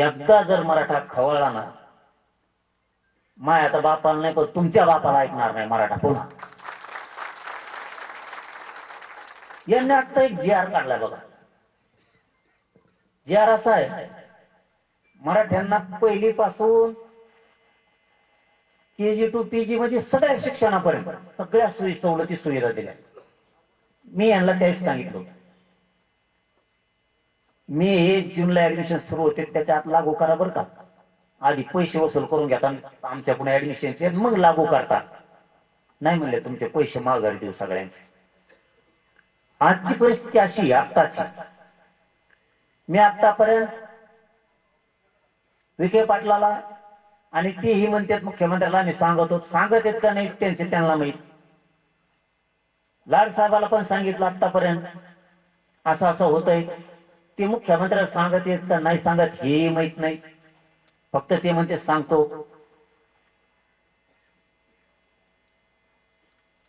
एकदा जर मराठा खवळला ना, माय आता बापाला नाही पण तुमच्या बापाला ऐकणार नाही मराठा पुन्हा. यांनी आता एक जी आर काढलाय बघा. जी आर असा आहे, मराठ्यांना पहिलीपासून KG to PG म्हणजे सगळ्या शिक्षणापर्यंत सगळ्या सोयी सवलती सुविधा दिल्या. मी यांना त्यावेळेस सांगितलं होतं, मी 1 जूनला ऍडमिशन सुरू होते त्याच्या आत लागू करा बरं का. आधी पैसे वसूल करून घेता आमच्या पुणे ऍडमिशनचे, मग लागू करता. नाही म्हणले तुमचे पैसे माघारी देऊ सगळ्यांचे. आजची परिस्थिती अशी आत्ताची. मी आतापर्यंत विखे पाटलाला आणि तेही म्हणतात मुख्यमंत्र्याला मी सांगतो, सांगत आहेत का नाही त्यांचे त्यांना माहित. लाड साहेबाला पण सांगितलं आतापर्यंत असं असं होतंय. ते मुख्यमंत्र्याला सांगत आहेत का नाही सांगत हेही माहित नाही. फक्त ते म्हणते सांगतो.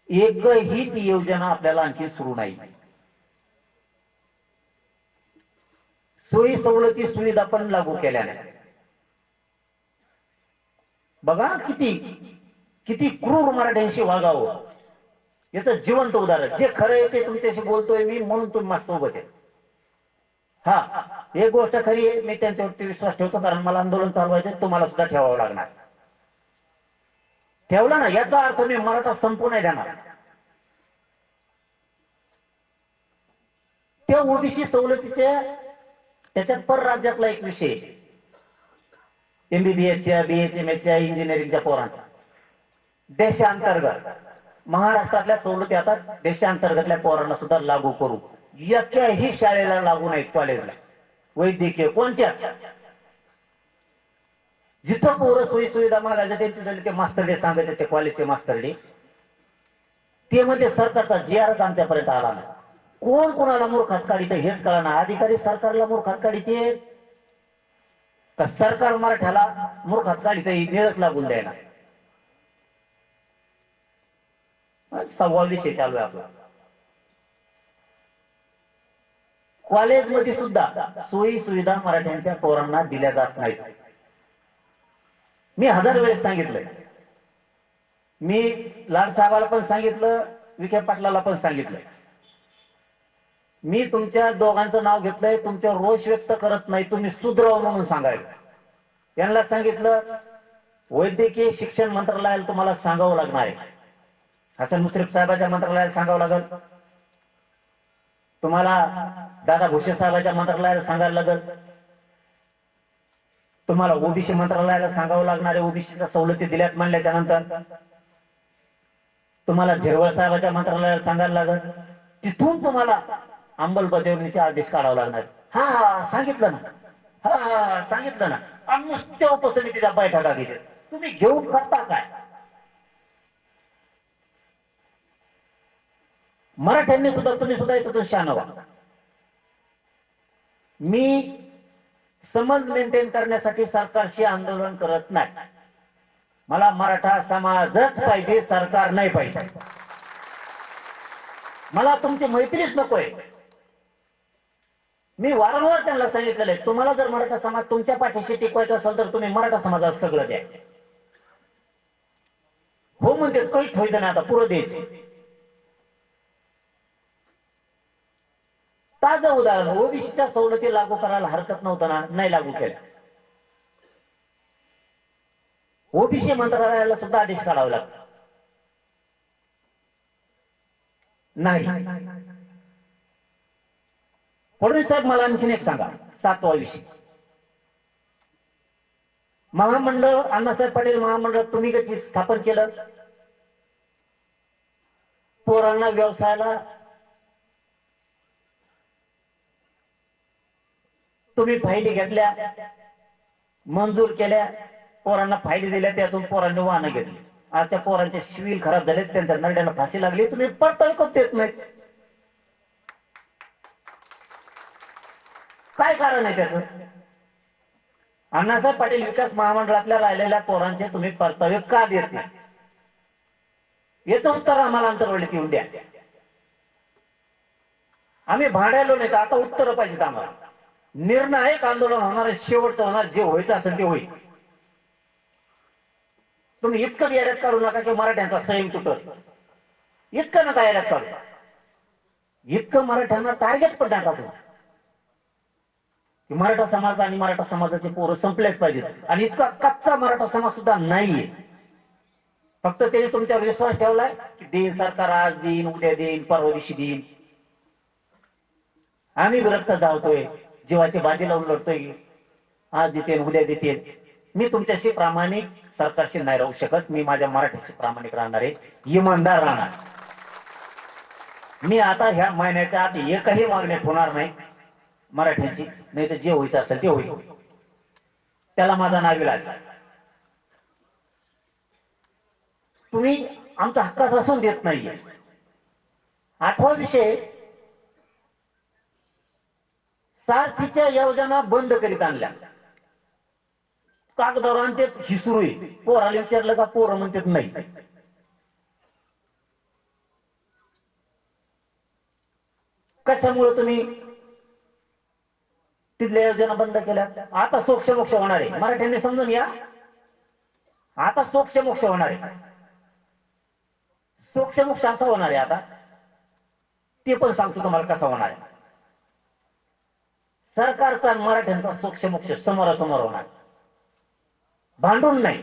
एकही ती योजना आपल्याला आणखी सुरू नाही. सोयी सवलती सुविधा पण लागू केल्या नाही. बघा किती किती क्रूर मराठ्यांशी वागावं याचं जिवंत उदाहरण. जे खरं आहे ते तुमच्याशी बोलतोय मी म्हणून तुम्ही माझ्या सोबत आहे. हा, एक गोष्ट खरी आहे, मी त्यांच्यावरती विश्वास ठेवतो कारण मला आंदोलन चालवायचं, तुम्हाला सुद्धा ठेवावं लागणार. ठेवला ना याचा अर्थ मी मराठा संपू नाही देणार. त्या ओबीसी सवलतीच्या त्याच्यात परराज्यातला एक विषय, MBBSच्या BHMSच्या इंजिनिअरिंगच्या पोरांचा देशांतर्गत महाराष्ट्रातल्या सवलती आता देशांतर्गतल्या पोरांना सुद्धा लागू करू. एकाही शाळेला लागू नाहीत, कॉलेजला वैद्यकीय कोणत्याच. जिथं पोरं सोयी सुविधा मागायचं तिथे ते मास्तर डे सांगत ते कॉलेजचे मास्तर डे ते म्हणजे सरकारचा जी आर आमच्यापर्यंत आला नाही. कोण कोणाला मूर्खात काढित हेच कळा ना. अधिकारी सरकारला मूर्खात काढिते का सरकार मराठ्याला मूर्खात काढित ही वेळच लागून द्यायला. 6वा विषय चालू आहे आपला. कॉलेजमध्ये सुद्धा सोयी सुविधा मराठ्यांच्या पोरांना दिल्या जात नाहीत. मी 1000 वेळेस सांगितलंय. मी लाड साहेबाला पण सांगितलं, विखे पाटलाला पण सांगितलंय. मी तुमच्या दोघांचं नाव घेतलंय, तुमच्यावर रोष व्यक्त करत नाही, तुम्ही सुधरवा म्हणून सांगायला. यांना सांगितलं वैद्यकीय शिक्षण मंत्रालयाला तुम्हाला सांगावं लागणार आहे. हसन मुश्रीफ साहेबांच्या मंत्रालयाला सांगावं लागेल, तुम्हाला दादा भुसे साहेबांच्या मंत्रालयाला सांगायला लागेल, तुम्हाला ओबीसी मंत्रालयाला सांगावं लागणार आहे. ओबीसीच्या सवलती दिल्यात म्हणल्याच्या नंतर तुम्हाला झिरवळ साहेबांच्या मंत्रालयाला सांगायला लागेल. तिथून तुम्हाला अंमलबजावणीचे आदेश काढावे लागणार. हा सांगितलं ना, हा सांगितलं ना. आणि नुसत्या उपसमितीच्या बैठका घेतात. तुम्ही घेऊन करता काय? मराठ्यांनी सुद्धा तुम्ही सुद्धा याच्यातून शहाणा व्हा. मी संबंध मेंटेन करण्यासाठी सरकारशी आंदोलन करत नाही. मला मराठा समाजच पाहिजे, सरकार नाही पाहिजे. मला तुमची मैत्रीच नकोय. मी वारंवार त्यांना सांगितलेलं आहे, तुम्हाला जर मराठा समाज तुमच्या पाठीशी टिकवायचा असेल तर तुम्ही मराठा समाजात सगळं द्या. हो म्हणते काही ठेवायचं नाही, आता पुरं द्यायचं. ताजं उदाहरण, ओबीसीच्या सवलती लागू करायला हरकत नव्हतं ना, नाही लागू केल्या. ओबीसी मंत्रालयाला सुद्धा आदेश काढावे लागतात. नाही. फडणवीस साहेब मला आणखीन एक सांगा, 7वा विषय, महामंडळ, अण्णासाहेब पाटील महामंडळ तुम्ही कधी स्थापन केलं? पोरांना व्यवसायाला तुम्ही फायली घेतल्या, मंजूर केल्या, पोरांना फायली दिल्या, त्यातून पोरांनी वाहनं घेतली. आज त्या पोरांचे सिव्हिल खराब झाले, त्यांच्या नरड्याला फाशी लागली, तुम्ही परतावा देत नाहीत. काय कारण आहे त्याचं? अण्णासाहेब पाटील विकास महामंडळातल्या राहिलेल्या पोरांचे तुम्ही परतावे का देत नाही? याचं उत्तर आम्हाला अंतर्वलीत येऊन द्या. आम्ही भांडायलो नाही, आता उत्तर पाहिजेत आम्हाला. निर्णायक आंदोलन होणार आहे, शेवटचं होणार, जे व्हायचं असेल ते होईल. तुम्ही इतकं याड्यात काढू नका की मराठ्यांचा संयम तुटल, इतकं नका याड्यात काढू. इतकं मराठ्यांना टार्गेट पण टाका तुम्ही की मराठा समाज आणि मराठा समाजाचे पोरं संपलेच पाहिजेत. आणि इतका कच्चा मराठा समाज सुद्धा नाहीये. फक्त त्यांनी तुमच्यावर विश्वास ठेवलाय की देईन सरकार, आज देईन, उद्या देईन, परवा दिवशी देईन. आम्ही विरक्त धावतोय, जीवाची बाजी लावून लढतोय, आज देते उद्या देते. मी तुमच्याशी प्रामाणिक सरकारशी नाही राहू शकत. मी माझ्या मराठीशी प्रामाणिक राहणार आहे, इमानदार राहणार. मी आता ह्या महिन्याच्या आत एकही मागणी होणार नाही मराठ्यांची, नाही तर जे व्हायचं असेल ते होईल. त्याला माझा नाविलाज. तुम्ही आमचा हक्काचा असून देत नाहीये. आठवा विषय, सारथीच्या योजना बंद करीत आणल्या. कागदावर आणतात ही सुरू आहे. पोराला विचारलं का पोरं म्हणतात नाही. कशामुळे तुम्ही तिथल्या योजना बंद केल्या? आता सोक्ष मोक्ष होणार आहे, मराठ्यांनी समजून या. आता सोक्ष मोक्ष होणार आहे, सोक्ष मोक्ष असा होणार आहे आता, ते पण सांगतो तुम्हाला कसा होणार आहे. सरकारचा मराठ्यांचा सोक्ष मोक्ष समोरासमोर होणार, भांडून नाही,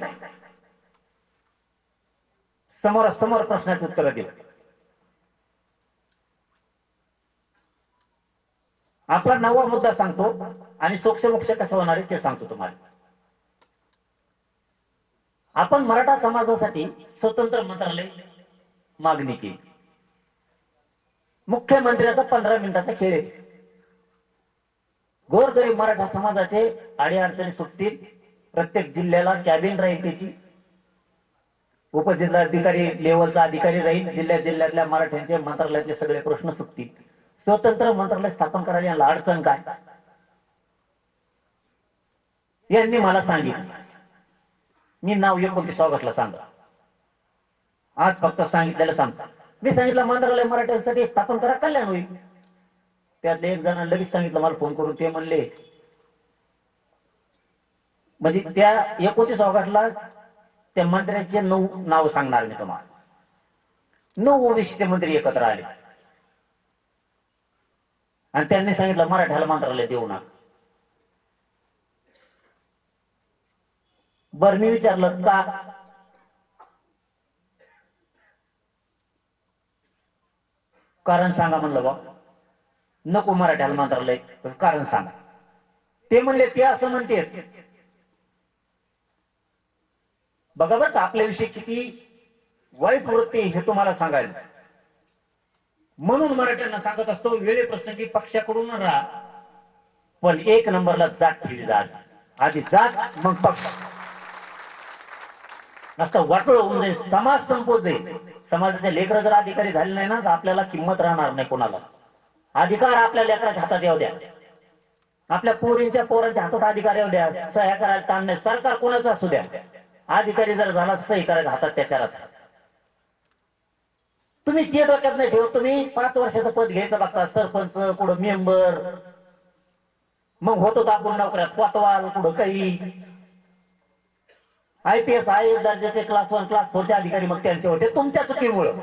समोरासमोर प्रश्नाचे उत्तर देऊ. आपला 9वा मुद्दा सांगतो आणि सोक्ष मोक्ष कसं होणार आहे ते सांगतो तुम्हाला. आपण मराठा समाजासाठी स्वतंत्र मंत्रालय मागणी केली. मुख्यमंत्र्याचा 15 मिनिटाचा खेळ आहे. गोरगरीब मराठा समाजाचे अडीअडचणी सुटतील. प्रत्येक जिल्ह्याला कॅबिन राहील, त्याची उपजिल्हाधिकारी लेवलचा अधिकारी राहील. जिल्ह्यातल्या मराठ्यांचे मंत्रालयातले सगळे प्रश्न सुटतील. स्वतंत्र मंत्रालय स्थापन करायला याला अडचण काय? यांनी मला सांगितलं. मी नाव 29 ऑगस्टला सांगा, आज फक्त सांगितलेलं सांगता. मी सांगितलं मंत्रालय मराठ्यांसाठी स्थापन करा, कल्याण होईल. त्यातले एक जण लगेच सांगितलं मला फोन करून, ते म्हणले म्हणजे त्या 29 ऑगस्टला त्या मंत्र्यांचे 9 नाव सांगणार मी तुम्हाला. 9 ओबीसी मंत्री एकत्र आले आणि त्यांनी सांगितलं मराठ्याला मंत्रालय देऊ नका. बर मी विचारलं का? कारण सांगा म्हणलं. बा नको मराठ्याला मंत्रालय, कारण सांगा. ते म्हणले ते असं म्हणते. बघा बरं का आपल्याविषयी किती वाईट वृत्ती हे तुम्हाला सांगायला. म्हणून मराठ्यांना सांगत असतो, वेळेप्रसंगी पक्षाकडून राहा, पण 1 नंबरला जात ठेवली जात. आधी जात मग पक्ष. असं वाटोळ होऊन जाईल, समाज संपवत जाईल. समाजाचे लेकर जर अधिकारी झाले नाही ना तर आपल्याला किंमत राहणार नाही कोणाला. अधिकार आपल्या लेकराच्या हातात येऊ द्या, आपल्या पोरांच्या हातात अधिकार येऊ द्या. सह्या करायला ताण नाही, सरकार कोणाचं असू द्या. अधिकारी जर झाला सही करायचा हातात त्याच्या हातात. तुम्ही ते डोक्यात नाही ठेवत. तुम्ही 5 वर्षाचं पद घ्यायचं बघता, सरपंच, कुठं मेंबर, मग होतो आपण नोकऱ्यात कोतवाल, कुठं काही IPS IAS दर्जाचे क्लास 1 क्लास 4 चे अधिकारी मग त्यांचे होते तुमच्या चुकीमुळं.